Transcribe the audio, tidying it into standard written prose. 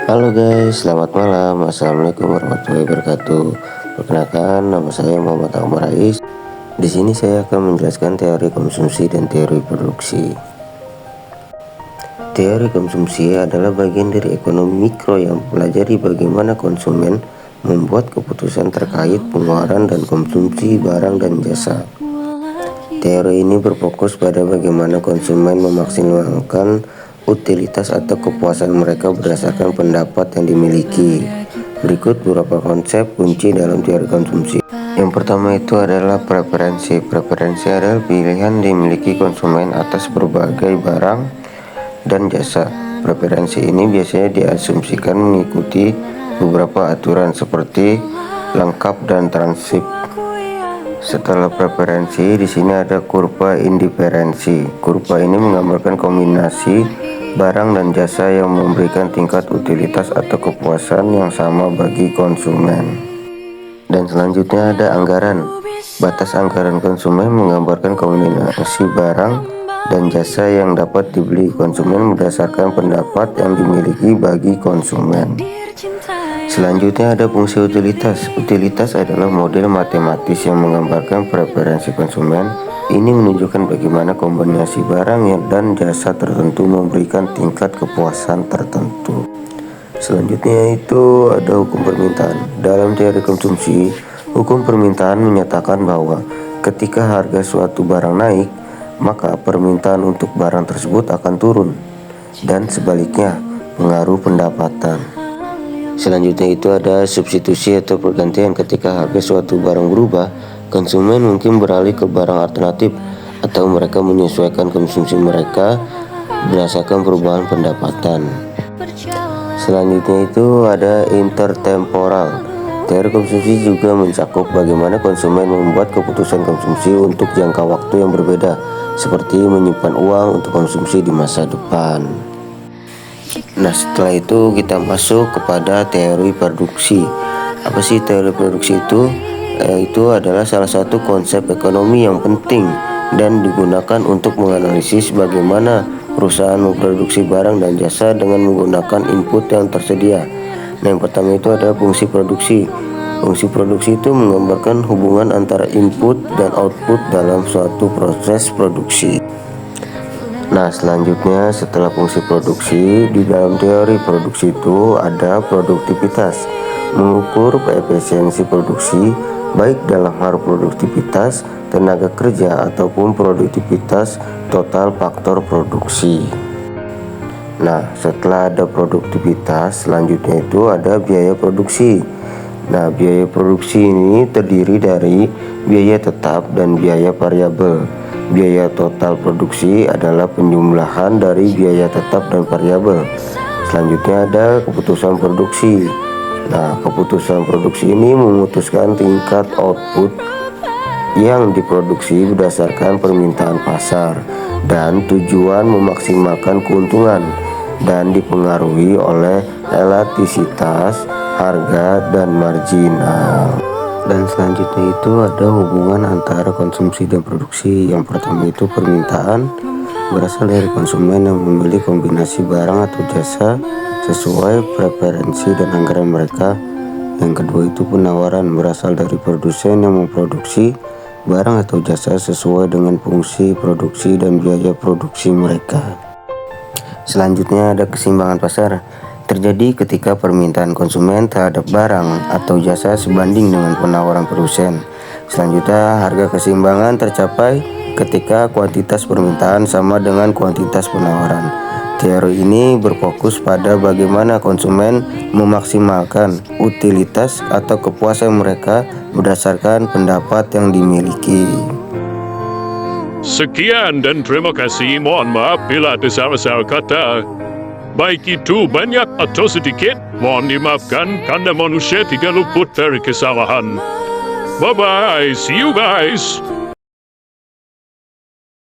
Halo guys, selamat malam. Assalamualaikum warahmatullahi wabarakatuh. Perkenalkan, nama saya Muhammad Ahmad Rais. Di sini saya akan menjelaskan teori konsumsi dan teori produksi. Teori konsumsi adalah bagian dari ekonomi mikro yang mempelajari bagaimana konsumen membuat keputusan terkait pengeluaran dan konsumsi barang dan jasa. Teori ini berfokus pada bagaimana konsumen memaksimalkan utilitas atau kepuasan mereka berdasarkan pendapat yang dimiliki. Berikut beberapa konsep kunci dalam teori konsumsi. Yang pertama itu adalah preferensi. Preferensi adalah pilihan dimiliki konsumen atas berbagai barang dan jasa. Preferensi ini biasanya diasumsikan mengikuti beberapa aturan seperti lengkap dan transip. Setelah preferensi, di sini ada kurva indiferensi. Kurva ini menggambarkan kombinasi barang dan jasa yang memberikan tingkat utilitas atau kepuasan yang sama bagi konsumen. Dan selanjutnya ada anggaran. Batas anggaran konsumen menggambarkan kombinasi barang dan jasa yang dapat dibeli konsumen berdasarkan pendapat yang dimiliki bagi konsumen. Selanjutnya ada fungsi utilitas. Utilitas adalah model matematis yang menggambarkan preferensi konsumen. Ini menunjukkan bagaimana kombinasi barang dan jasa tertentu memberikan tingkat kepuasan tertentu. Selanjutnya itu ada hukum permintaan. Dalam teori konsumsi, hukum permintaan menyatakan bahwa ketika harga suatu barang naik, maka permintaan untuk barang tersebut akan turun, dan sebaliknya, pengaruh pendapatan. Selanjutnya itu ada substitusi atau pergantian. Ketika harga suatu barang berubah, konsumen mungkin beralih ke barang alternatif atau mereka menyesuaikan konsumsi mereka berdasarkan perubahan pendapatan. Selanjutnya itu ada intertemporal. Teori konsumsi juga mencakup bagaimana konsumen membuat keputusan konsumsi untuk jangka waktu yang berbeda, seperti menyimpan uang untuk konsumsi di masa depan. Nah, setelah itu kita masuk kepada teori produksi. Apa sih teori produksi itu? Itu adalah salah satu konsep ekonomi yang penting dan digunakan untuk menganalisis bagaimana perusahaan memproduksi barang dan jasa dengan menggunakan input yang tersedia. Nah, yang pertama itu ada fungsi produksi. Fungsi produksi itu menggambarkan hubungan antara input dan output dalam suatu proses produksi. Nah, selanjutnya setelah fungsi produksi, di dalam teori produksi itu ada produktivitas. Mengukur efisiensi produksi baik dalam hal produktivitas tenaga kerja ataupun produktivitas total faktor produksi. Nah, setelah ada produktivitas, selanjutnya itu ada biaya produksi. Nah, biaya produksi ini terdiri dari biaya tetap dan biaya variabel. Biaya total produksi adalah penjumlahan dari biaya tetap dan variabel. Selanjutnya ada keputusan produksi. Nah, keputusan produksi ini memutuskan tingkat output yang diproduksi berdasarkan permintaan pasar dan tujuan memaksimalkan keuntungan dan dipengaruhi oleh elastisitas, harga, dan marginal. Dan selanjutnya itu ada hubungan antara konsumsi dan produksi. Yang pertama itu permintaan berasal dari konsumen yang memilih kombinasi barang atau jasa sesuai preferensi dan anggaran mereka. Yang kedua itu penawaran berasal dari produsen yang memproduksi barang atau jasa sesuai dengan fungsi produksi dan biaya produksi mereka. Selanjutnya ada keseimbangan pasar. Terjadi ketika permintaan konsumen terhadap barang atau jasa sebanding dengan penawaran produsen. Selanjutnya, harga keseimbangan tercapai ketika kuantitas permintaan sama dengan kuantitas penawaran. Teori ini berfokus pada bagaimana konsumen memaksimalkan utilitas atau kepuasan mereka berdasarkan pendapat yang dimiliki. Sekian dan terima kasih. Mohon maaf bila ada salah-salah kata. Baik itu banyak atau sedikit, mohon dimaafkan karena manusia tidak luput dari kesalahan. Bye-bye, see you guys.